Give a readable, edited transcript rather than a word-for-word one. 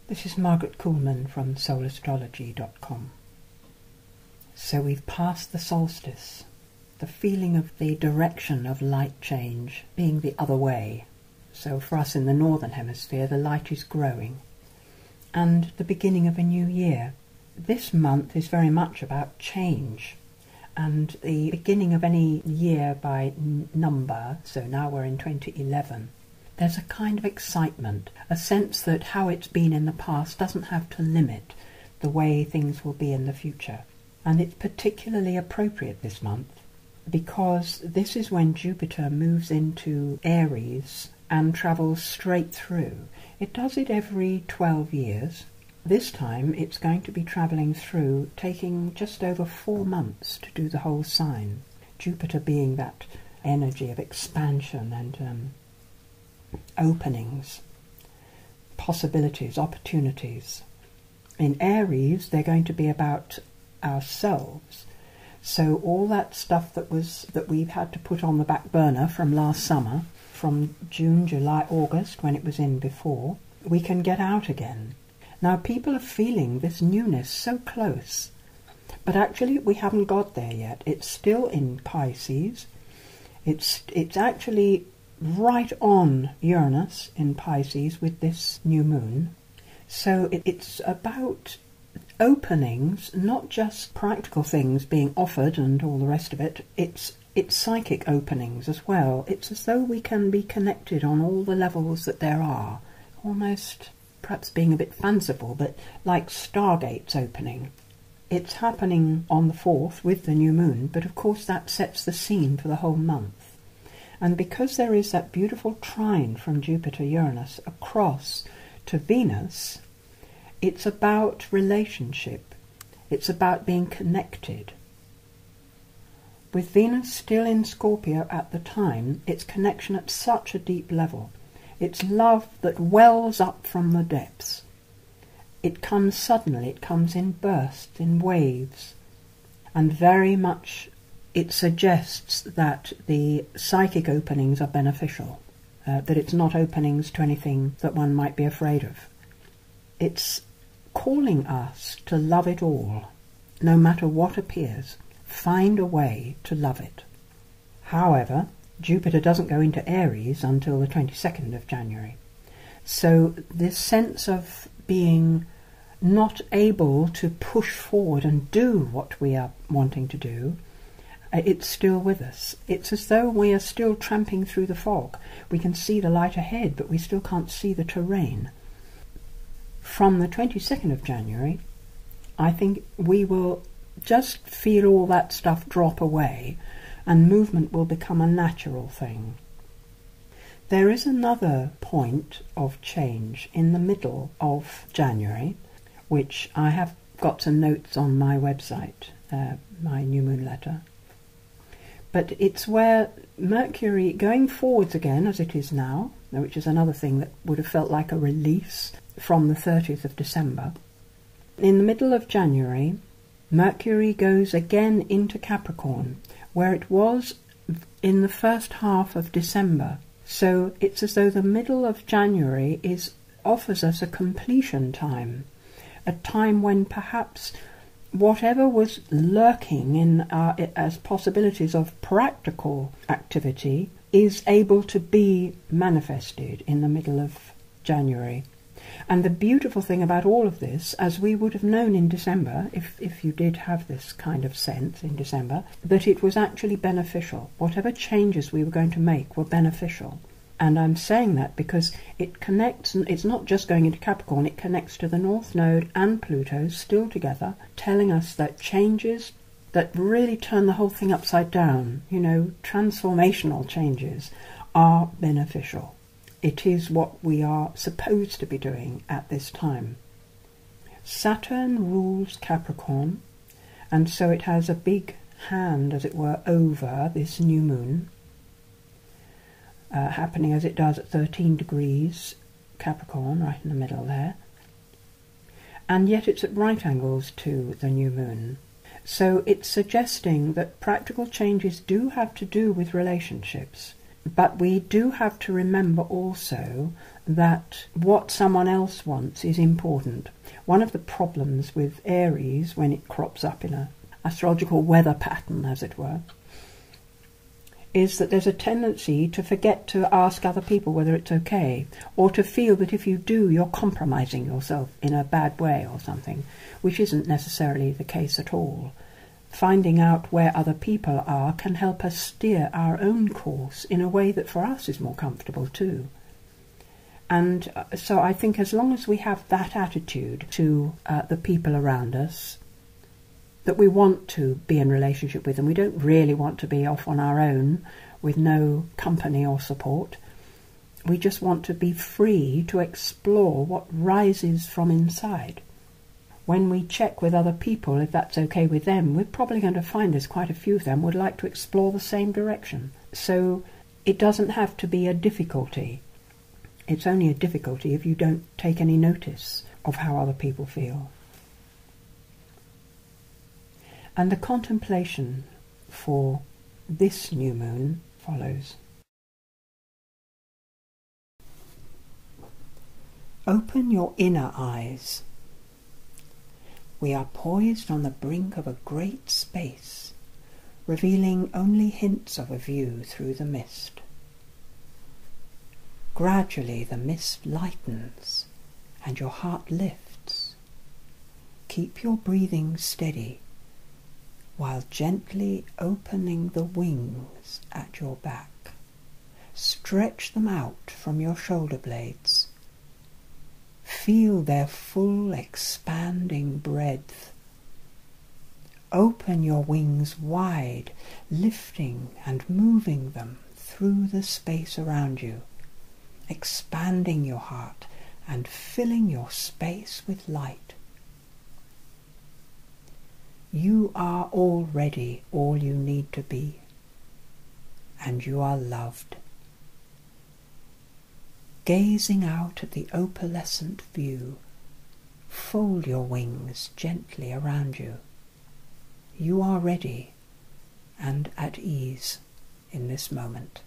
This is Margaret Koolman from Astrology.com. So we've passed the solstice, the feeling of the direction of light change being the other way. So for us in the northern hemisphere, the light is growing. And the beginning of a new year. This month is very much about change. And the beginning of any year by number, so now we're in 2011, there's a kind of excitement, a sense that how it's been in the past doesn't have to limit the way things will be in the future. And it's particularly appropriate this month because this is when Jupiter moves into Aries and travels straight through. It does it every 12 years. This time it's going to be travelling through, taking just over 4 months to do the whole sign. Jupiter being that energy of expansion and openings, possibilities, opportunities. In Aries, they're going to be about ourselves. So all that stuff that we've had to put on the back burner from last summer, from June, July, August, when it was in before, we can get out again. Now people are feeling this newness so close, but actually we haven't got there yet. It's still in Pisces. It's actually right on Uranus in Pisces with this new moon. So it's about openings, not just practical things being offered and all the rest of it. It's psychic openings as well. It's as though we can be connected on all the levels that there are, almost perhaps being a bit fanciful, but like stargates opening. It's happening on the 4th with the new moon, but of course that sets the scene for the whole month. And because there is that beautiful trine from Jupiter-Uranus across to Venus, it's about relationship. It's about being connected. With Venus still in Scorpio at the time, it's connection at such a deep level. It's love that wells up from the depths. It comes suddenly, it comes in bursts, in waves, and very much it suggests that the psychic openings are beneficial, that it's not openings to anything that one might be afraid of. It's calling us to love it all, no matter what appears. Find a way to love it. However, Jupiter doesn't go into Aries until the 22nd of January. So this sense of being not able to push forward and do what we are wanting to do, it's still with us. It's as though we are still tramping through the fog. We can see the light ahead, but we still can't see the terrain. From the 22nd of January, I think we will just feel all that stuff drop away and movement will become a natural thing. There is another point of change in the middle of January, which I have got some notes on my website, my new moon letter. But it's where Mercury, going forwards again as it is now, which is another thing that would have felt like a release from the 30th of December. In the middle of January, Mercury goes again into Capricorn, where it was in the first half of December. So it's as though the middle of January offers us a completion time, a time when perhaps whatever was lurking in as possibilities of practical activity is able to be manifested in the middle of January. And the beautiful thing about all of this, as we would have known in December, if you did have this kind of sense in December, that it was actually beneficial. Whatever changes we were going to make were beneficial. And I'm saying that because it connects, and it's not just going into Capricorn, it connects to the North Node and Pluto still together, telling us that changes that really turn the whole thing upside down, transformational changes, are beneficial. It is what we are supposed to be doing at this time. Saturn rules Capricorn, and so it has a big hand, as it were, over this new moon, happening as it does at 13 degrees Capricorn, right in the middle there. And yet it's at right angles to the new moon. So it's suggesting that practical changes do have to do with relationships. But we do have to remember also that what someone else wants is important. One of the problems with Aries, when it crops up in an astrological weather pattern, as it were, is that there's a tendency to forget to ask other people whether it's okay, or to feel that if you do, you're compromising yourself in a bad way or something, which isn't necessarily the case at all. Finding out where other people are can help us steer our own course in a way that for us is more comfortable too. And so I think as long as we have that attitude to the people around us, that we want to be in relationship with them, we don't really want to be off on our own with no company or support. We just want to be free to explore what rises from inside. When we check with other people if that's okay with them, we're probably going to find there's quite a few of them would like to explore the same direction. So it doesn't have to be a difficulty. It's only a difficulty if you don't take any notice of how other people feel. And the contemplation for this new moon follows. Open your inner eyes. We are poised on the brink of a great space, revealing only hints of a view through the mist. Gradually the mist lightens and your heart lifts. Keep your breathing steady while gently opening the wings at your back. Stretch them out from your shoulder blades. Feel their full expanding breadth. Open your wings wide, lifting and moving them through the space around you, expanding your heart and filling your space with light. You are already all you need to be, and you are loved. Gazing out at the opalescent view, fold your wings gently around you. You are ready and at ease in this moment.